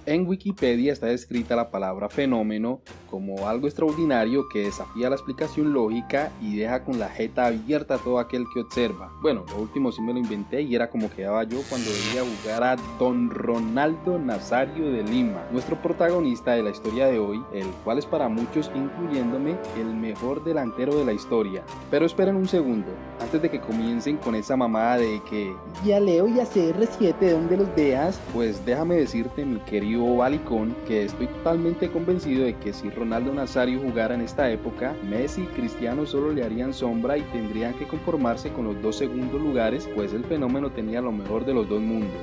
En Wikipedia está descrita la palabra fenómeno como algo extraordinario que desafía la explicación lógica y deja con la jeta abierta a todo aquel que observa. Bueno, lo último sí me lo inventé y era como quedaba yo cuando veía jugar a Don Ronaldo Nazario de Lima, nuestro protagonista de la historia de hoy, el cual es para muchos, incluyéndome, el mejor delantero de la historia. Pero esperen un segundo, antes de que comiencen con esa mamada de que ya Leo y a CR7 ¿dónde los veas? Pues déjame decirte, mi querido Balicón, que estoy totalmente convencido de que si Ronaldo Nazario jugara en esta época, Messi y Cristiano solo le harían sombra y tendrían que conformarse con los 2 segundos lugares, pues el fenómeno tenía lo mejor de los dos mundos.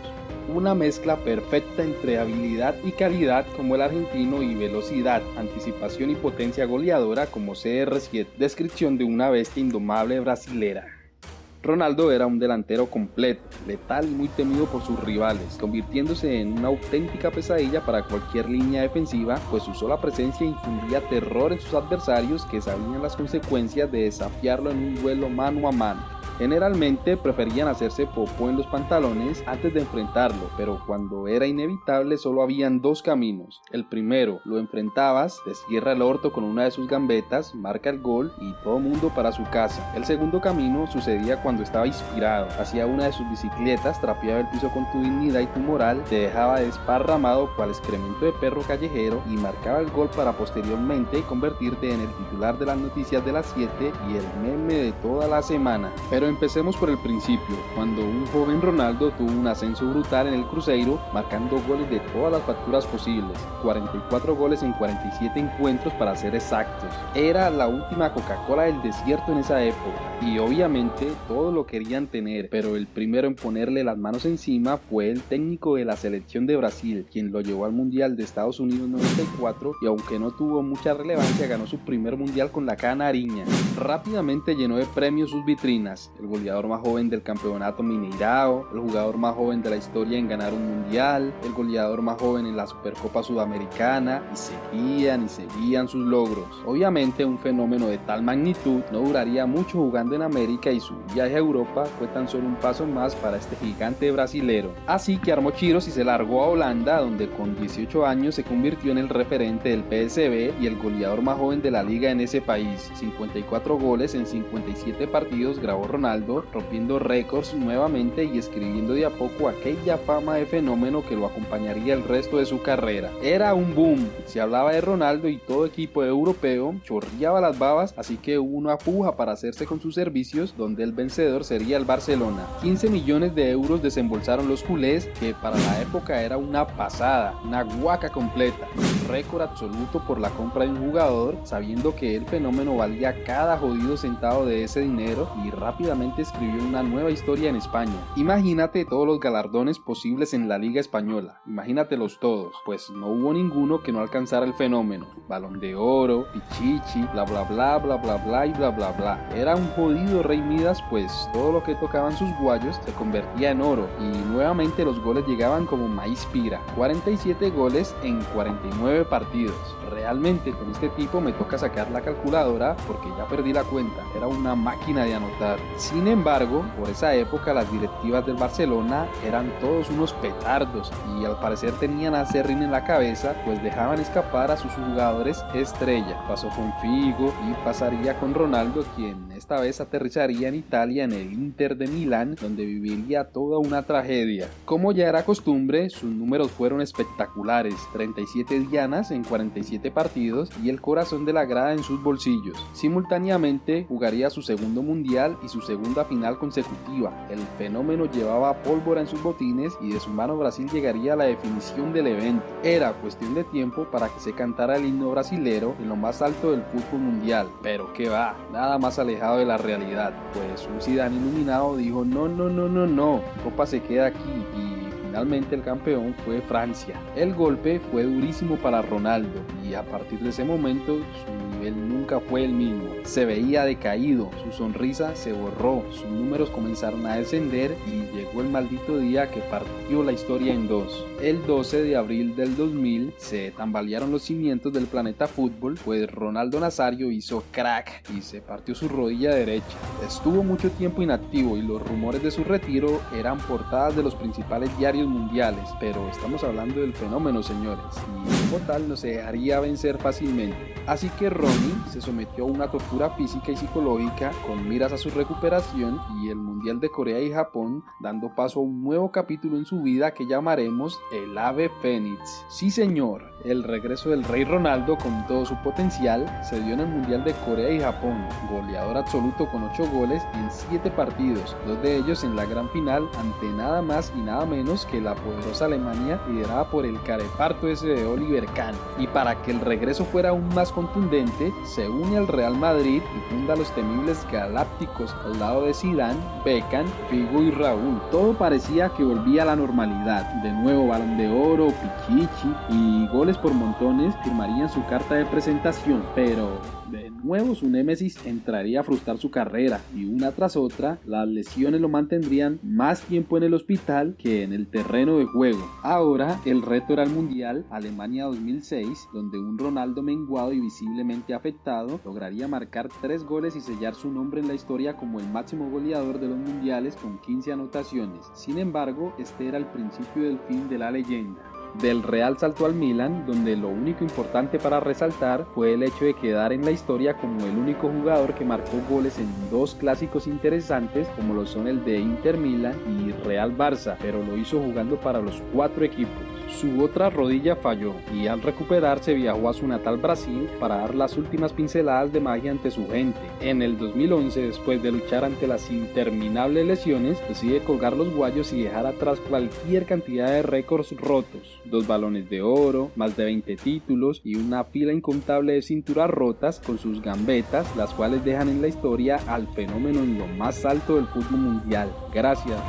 Una mezcla perfecta entre habilidad y calidad como el argentino y velocidad, anticipación y potencia goleadora como CR7, descripción de una bestia indomable brasilera. Ronaldo era un delantero completo, letal y muy temido por sus rivales, convirtiéndose en una auténtica pesadilla para cualquier línea defensiva, pues su sola presencia infundía terror en sus adversarios que sabían las consecuencias de desafiarlo en un duelo mano a mano. Generalmente preferían hacerse popó en los pantalones antes de enfrentarlo, pero cuando era inevitable solo habían 2 caminos. El primero, lo enfrentabas, te cierra el orto con una de sus gambetas, marca el gol y todo mundo para su casa. El segundo camino sucedía cuando estaba inspirado, hacía una de sus bicicletas, trapeaba el piso con tu dignidad y tu moral, te dejaba desparramado cual excremento de perro callejero y marcaba el gol para posteriormente convertirte en el titular de las noticias de las 7 y el meme de toda la semana. Pero empecemos por el principio, cuando un joven Ronaldo tuvo un ascenso brutal en el Cruzeiro, marcando goles de todas las facturas posibles, 44 goles en 47 encuentros para ser exactos. Era la última Coca-Cola del desierto en esa época, y obviamente todos lo querían tener, pero el primero en ponerle las manos encima fue el técnico de la selección de Brasil, quien lo llevó al Mundial de Estados Unidos 94, y aunque no tuvo mucha relevancia, ganó su primer Mundial con la Canariña. Rápidamente llenó de premios sus vitrinas, el goleador más joven del campeonato Mineirao, el jugador más joven de la historia en ganar un mundial, el goleador más joven en la Supercopa Sudamericana, y seguían sus logros. Obviamente un fenómeno de tal magnitud no duraría mucho jugando en América y su viaje a Europa fue tan solo un paso más para este gigante brasilero. Así que armó chiros y se largó a Holanda, donde con 18 años se convirtió en el referente del PSV y el goleador más joven de la liga en ese país. 54 goles en 57 partidos grabó Ronaldo, rompiendo récords nuevamente y escribiendo de a poco aquella fama de fenómeno que lo acompañaría el resto de su carrera. Era un boom, se hablaba de Ronaldo y todo equipo europeo chorreaba las babas, así que hubo una puja para hacerse con sus servicios, donde el vencedor sería el Barcelona. 15 millones de euros desembolsaron los culés, que para la época era una pasada, una guaca completa. Récord absoluto por la compra de un jugador, sabiendo que el fenómeno valía cada jodido centavo de ese dinero, y rápidamente escribió una nueva historia en España. Imagínate todos los galardones posibles en la Liga Española, imagínatelos todos, pues no hubo ninguno que no alcanzara el fenómeno. Balón de Oro, Pichichi, bla bla bla bla bla bla y bla bla bla. Era un jodido Rey Midas, pues todo lo que tocaban sus guayos se convertía en oro, y nuevamente los goles llegaban como maíz pira. 47 goles en 49 partidos. Realmente con este tipo me toca sacar la calculadora porque ya perdí la cuenta, era una máquina de anotar. Sin embargo, por esa época las directivas del Barcelona eran todos unos petardos y al parecer tenían a Serrín en la cabeza, pues dejaban escapar a sus jugadores estrella. Pasó con Figo y pasaría con Ronaldo, quien esta vez aterrizaría en Italia en el Inter de Milán, donde viviría toda una tragedia. Como ya era costumbre, sus números fueron espectaculares, 37 dianas en 47 partidos y el corazón de la grada en sus bolsillos. Simultáneamente jugaría su segundo mundial y su segunda final consecutiva. El fenómeno llevaba pólvora en sus botines y de su mano Brasil llegaría a la definición del evento. Era cuestión de tiempo para que se cantara el himno brasilero en lo más alto del fútbol mundial, pero qué va, nada más alejado de la realidad, pues un Zidane iluminado dijo no, Copa se queda aquí, y finalmente el campeón fue Francia. El golpe fue durísimo para Ronaldo y a partir de ese momento su nivel nunca nunca fue el mismo. Se veía decaído, su sonrisa se borró, sus números comenzaron a descender y llegó el maldito día que partió la historia en dos. El 12 de abril del 2000 se tambalearon los cimientos del planeta fútbol, pues Ronaldo Nazario hizo crack y se partió su rodilla derecha. Estuvo mucho tiempo inactivo y los rumores de su retiro eran portadas de los principales diarios mundiales, pero estamos hablando del fenómeno, señores, y como tal no se dejaría vencer fácilmente. Así que Ronnie se sometió a una tortura física y psicológica con miras a su recuperación y el Mundial de Corea y Japón dando paso a un nuevo capítulo en su vida que llamaremos el Ave Fénix. Sí, señor, el regreso del Rey Ronaldo con todo su potencial se dio en el Mundial de Corea y Japón, goleador absoluto con 8 goles en 7 partidos, 2 de ellos en la gran final ante nada más y nada menos que la poderosa Alemania liderada por el careparto ese de Oliver Kahn. Y para que el regreso fuera aún más contundente, se une al Real Madrid y funda los temibles Galácticos al lado de Zidane, Beckham, Figo y Raúl. Todo parecía que volvía a la normalidad. De nuevo Balón de Oro, Pichichi y goles por montones firmarían su carta de presentación, pero de nuevo su némesis entraría a frustrar su carrera y una tras otra las lesiones lo mantendrían más tiempo en el hospital que en el terreno de juego. Ahora el reto era el Mundial Alemania 2006, donde un Ronaldo menguado y visiblemente afectado lograría marcar 3 goles y sellar su nombre en la historia como el máximo goleador de los mundiales con 15 anotaciones. Sin embargo, este era el principio del fin de la leyenda. Del Real saltó al Milan, donde lo único importante para resaltar fue el hecho de quedar en la historia como el único jugador que marcó goles en 2 clásicos interesantes como lo son el de Inter Milan y Real Barça, pero lo hizo jugando para los 4 equipos. Su otra rodilla falló y al recuperarse viajó a su natal Brasil para dar las últimas pinceladas de magia ante su gente. En el 2011, después de luchar ante las interminables lesiones, decide colgar los guayos y dejar atrás cualquier cantidad de récords rotos. 2 balones de oro, más de 20 títulos y una fila incontable de cinturas rotas con sus gambetas, las cuales dejan en la historia al fenómeno en lo más alto del fútbol mundial. Gracias.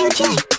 noche.